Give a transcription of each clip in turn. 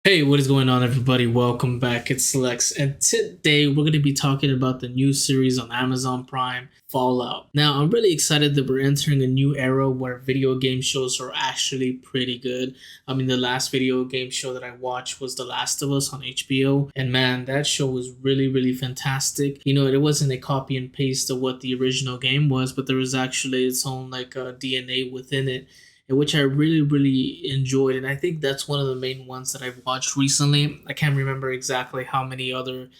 Hey, what is going on, everybody? Welcome back. It's Lex, and today we're going to be talking about the new series on Amazon Prime, Fallout. Now, I'm really excited that we're entering a new era where video game shows are actually pretty good. I mean, the last video game show that I watched was The Last of Us on HBO, and man, that show was really, really fantastic. It wasn't a copy and paste of what the original game was, but there was actually its own DNA within it, and which I really, really enjoyed. And I think that's one of the main ones that I've watched recently. I can't remember exactly how many other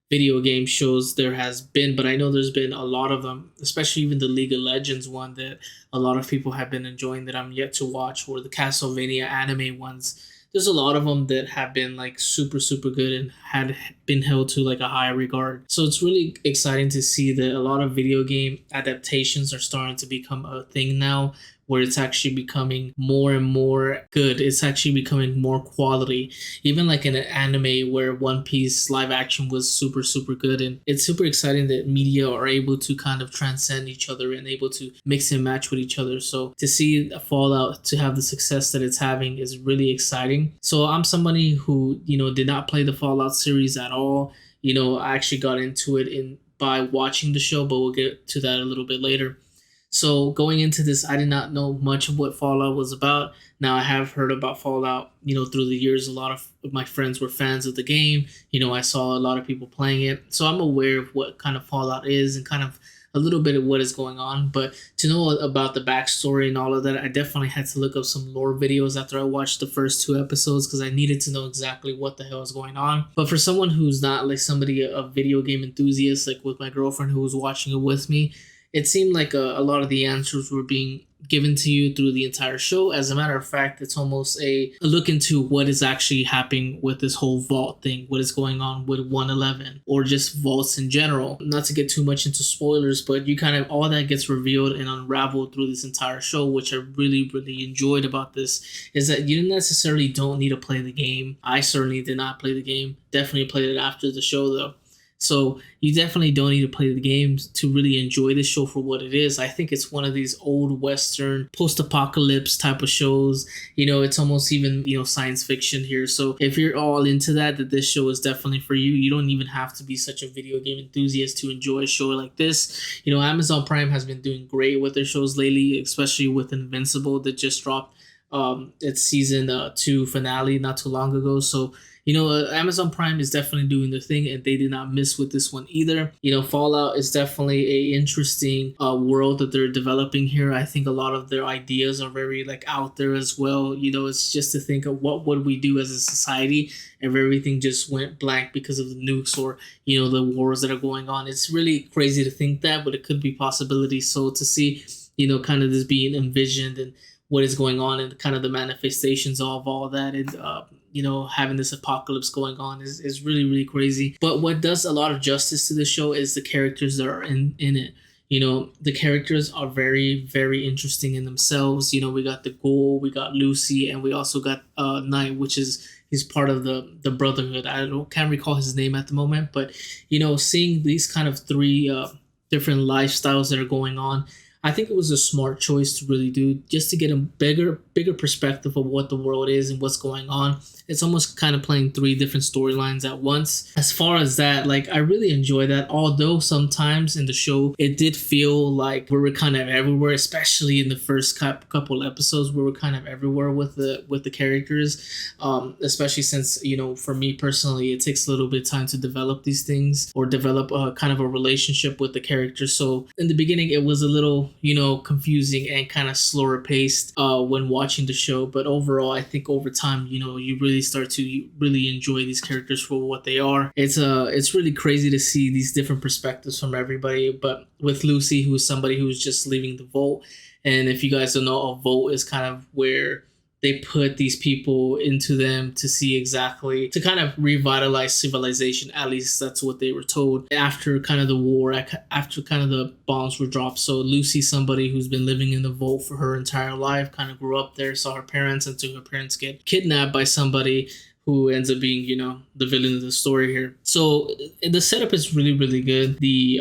video game shows there has been, but I know there's been a lot of them, especially even the League of Legends one that a lot of people have been enjoying that I'm yet to watch, or the Castlevania anime ones. There's a lot of them that have been like super, super good and had been held to like a high regard. So it's really exciting to see that a lot of video game adaptations are starting to become a thing now, where it's actually becoming more and more good. It's actually becoming more quality. Even like in an anime where One Piece live action was super, super good. And it's super exciting that media are able to kind of transcend each other and able to mix and match with each other. So to see Fallout to have the success that it's having is really exciting. So I'm somebody who, did not play the Fallout series at all. I actually got into it in by watching the show, but we'll get to that a little bit later. So going into this, I did not know much of what Fallout was about. Now I have heard about Fallout, through the years. A lot of my friends were fans of the game. I saw a lot of people playing it. So I'm aware of what kind of Fallout is and kind of a little bit of what is going on. But to know about the backstory and all of that, I definitely had to look up some lore videos after I watched the first two episodes because I needed to know exactly what the hell is going on. But for someone who's not like somebody, a video game enthusiast, like with my girlfriend who was watching it with me, it seemed like a lot of the answers were being given to you through the entire show. As a matter of fact, it's almost a look into what is actually happening with this whole vault thing, what is going on with 111, or just vaults in general. Not to get too much into spoilers, but you kind of all that gets revealed and unraveled through this entire show, which I really, really enjoyed about this, is that you necessarily don't need to play the game. I certainly did not play the game. Definitely played it after the show though. So you definitely don't need to play the games to really enjoy the show for what it is. I think it's one of these old Western post-apocalypse type of shows. It's almost even, science fiction here. So if you're all into that this show is definitely for you. You don't even have to be such a video game enthusiast to enjoy a show like this. Amazon Prime has been doing great with their shows lately, especially with Invincible that just dropped its season 2 finale not too long ago. So Amazon Prime is definitely doing their thing, and they did not miss with this one either. Fallout is definitely a interesting world that they're developing here. I think a lot of their ideas are very like out there as well. It's just to think of what would we do as a society if everything just went blank because of the nukes or the wars that are going on. It's really crazy to think that, but it could be possibility. So to see kind of this being envisioned and what is going on and kind of the manifestations of all that and having this apocalypse going on is really, really crazy. But what does a lot of justice to the show is the characters that are in it. The characters are very, very interesting in themselves. We got the Ghoul, we got Lucy, and we also got Knight, which is he's part of the Brotherhood. Can't recall his name at the moment, but seeing these kind of three different lifestyles that are going on, I think it was a smart choice to really do, just to get a bigger perspective of what the world is and what's going on. It's almost kind of playing three different storylines at once. As far as that, like I really enjoy that. Although sometimes in the show it did feel like we were kind of everywhere, especially in the first couple episodes, we were kind of everywhere with the characters. Especially since for me personally, it takes a little bit of time to develop these things or develop a kind of a relationship with the characters. So in the beginning, it was a little confusing and kind of slower paced when watching the show. But overall, I think over time, you really start to really enjoy these characters for what they are. It's really crazy to see these different perspectives from everybody. But with Lucy, who's somebody who's just leaving the vault, and if you guys don't know, a vault is kind of where they put these people into them to see exactly, to kind of revitalize civilization. At least that's what they were told after kind of the war, after kind of the bombs were dropped. So Lucy, somebody who's been living in the vault for her entire life, kind of grew up there, saw her parents until her parents get kidnapped by somebody who ends up being, the villain of the story here. So the setup is really, really good. The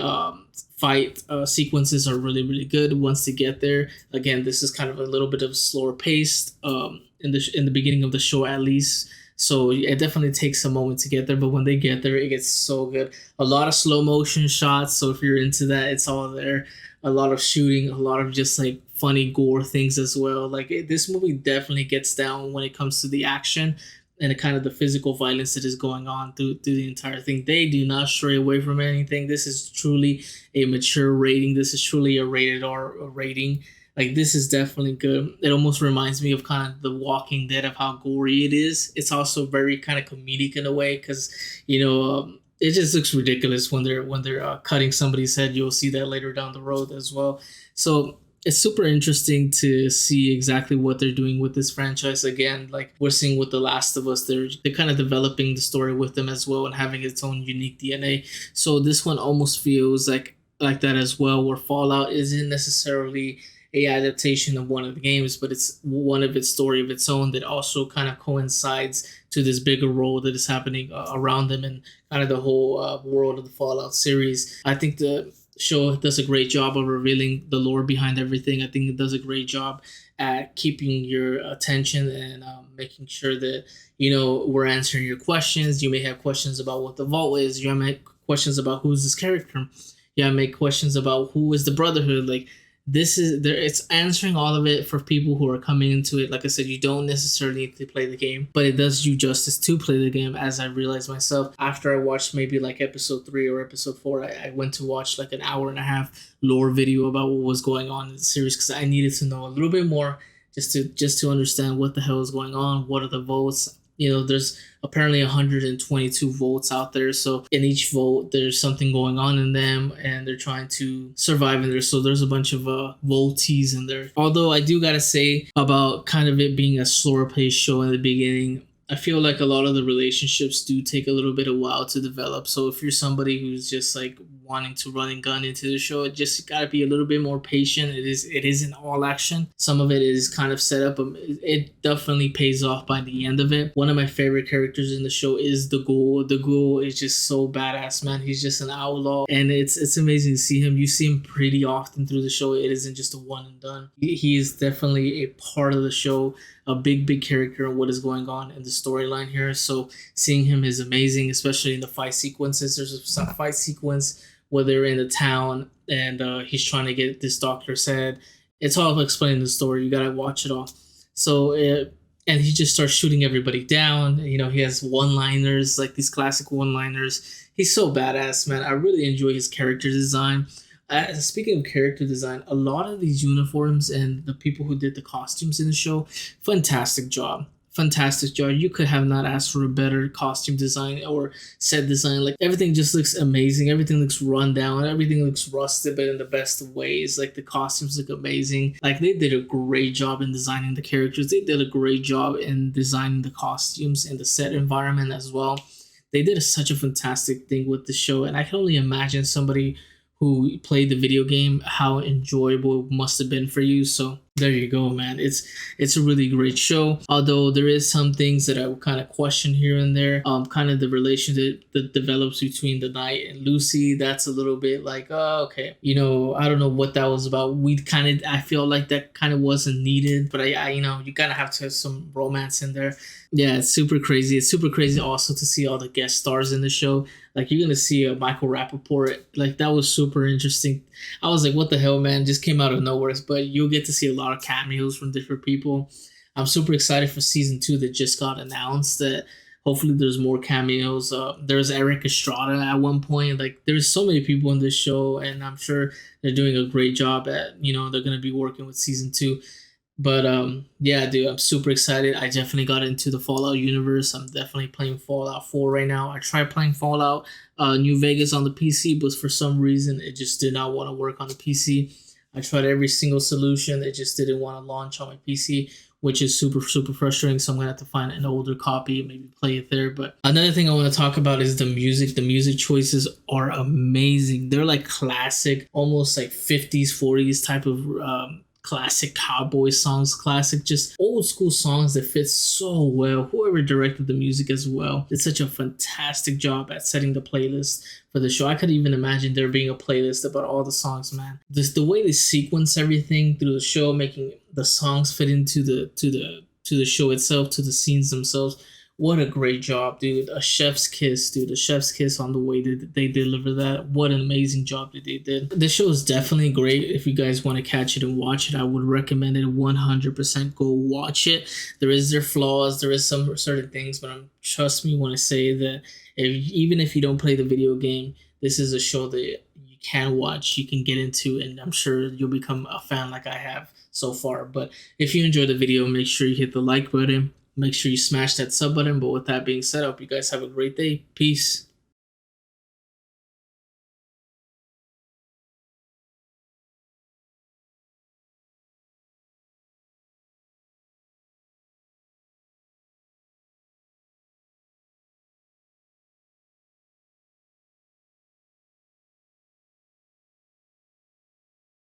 fight sequences are really, really good once they get there. Again, this is kind of a little bit of slower paced in the beginning of the show, at least. So it definitely takes a moment to get there, but when they get there, it gets so good. A lot of slow motion shots, so if you're into that, it's all there. A lot of shooting, a lot of just like funny gore things as well. Like this movie definitely gets down when it comes to the action and the kind of the physical violence that is going on through the entire thing. They do not stray away from anything. This is truly a mature rating. This is truly a rated R rating. Like this is definitely good. It almost reminds me of kind of The Walking Dead of how gory it is. It's also very kind of comedic in a way because it just looks ridiculous when they're cutting somebody's head. You'll see that later down the road as well. So it's super interesting to see exactly what they're doing with this franchise. Again, like we're seeing with The Last of Us, they're kind of developing the story with them as well and having its own unique DNA. So this one almost feels like that as well, where Fallout isn't necessarily a adaptation of one of the games, but it's one of its story of its own that also kind of coincides to this bigger role that is happening around them and kind of the whole world of the Fallout series. I think the show does a great job of revealing the lore behind everything. I think it does a great job at keeping your attention and making sure that we're answering your questions. You may have questions about what the vault is. You may have questions about who's this character. You may make questions about who is the Brotherhood. Like this is there. It's answering all of it for people who are coming into it. Like I said, you don't necessarily need to play the game, but it does you justice to play the game. As I realized myself after I watched maybe like episode 3 or episode 4, I went to watch like an hour and a half lore video about what was going on in the series because I needed to know a little bit more just to understand what the hell is going on. What are the votes? There's apparently 122 votes out there. So in each vote, there's something going on in them and they're trying to survive in there. So there's a bunch of votees in there. Although I do got to say about kind of it being a slower paced show in the beginning, I feel like a lot of the relationships do take a little bit of while to develop. So if you're somebody who's just like wanting to run and gun into the show, it just got to be a little bit more patient. It isn't all action. Some of it is kind of set up. It definitely pays off by the end of it. One of my favorite characters in the show is the Ghoul. The Ghoul is just so badass, man. He's just an outlaw, and it's amazing to see him. You see him pretty often through the show. It isn't just a one and done. He is definitely a part of the show, a big character in what is going on in the storyline here. So seeing him is amazing, especially in the fight sequences. There's a fight sequence where they're in the town and he's trying to get this doctor's head. It's all explaining the story. You gotta watch it all. So and he just starts shooting everybody down. He has one-liners, like these classic one-liners. He's so badass, man. I really enjoy his character design. Speaking of character design, a lot of these uniforms and the people who did the costumes in the show, fantastic job. You could have not asked for a better costume design or set design. Like everything just looks amazing. Everything looks run down. Everything looks rusted, but in the best of ways. Like the costumes look amazing. Like they did a great job in designing the characters. They did a great job in designing the costumes and the set environment as well. They did such a fantastic thing with the show, and I can only imagine somebody who played the video game how enjoyable it must have been for you. So there you go, man. It's a really great show. Although there is some things that I would kind of question here and there. Kind of the relationship that develops between the Knight and Lucy. That's a little bit like, oh, okay. I don't know what that was about. I feel like that kind of wasn't needed. But I you kind of have to have some romance in there. Yeah, it's super crazy. It's super crazy also to see all the guest stars in the show. Like you're gonna see a Michael Rappaport. Like that was super interesting. I was like, what the hell, man? Just came out of nowhere. But you'll get to see a lot of cameos from different people. I'm super excited for season 2 that just got announced. That hopefully there's more cameos. There's Eric Estrada at one point. Like there's so many people in this show, and I'm sure they're doing a great job at. They're gonna be working with season 2. But yeah, dude, I'm super excited. I definitely got into the Fallout universe. I'm definitely playing Fallout 4 right now. I tried playing Fallout New Vegas on the PC, but for some reason it just did not want to work on the PC. I tried every single solution. It just didn't want to launch on my PC, which is super frustrating. So I'm gonna have to find an older copy and maybe play it there. But another thing I want to talk about is the music. The music choices are amazing. They're like classic, almost like 50s, 40s type of classic cowboy songs, classic just old school songs that fit so well. Whoever directed the music as well did such a fantastic job at setting the playlist for the show. I could even imagine there being a playlist about all the songs, man. The way they sequence everything through the show, making the songs fit into the show itself, to the scenes themselves, What a great job, dude. A chef's kiss, dude. A chef's kiss on the way that they deliver that. What an amazing job that they did. This show is definitely great. If you guys want to catch it and watch it, I would recommend it 100%. Go watch it. There is their flaws. There is some certain things, but trust me when I say that even if you don't play the video game, this is a show that you can watch, you can get into, and I'm sure you'll become a fan like I have so far. But if you enjoyed the video, make sure you hit the like button. Make sure you smash that sub button. But with that being said, I hope you guys have a great day. Peace.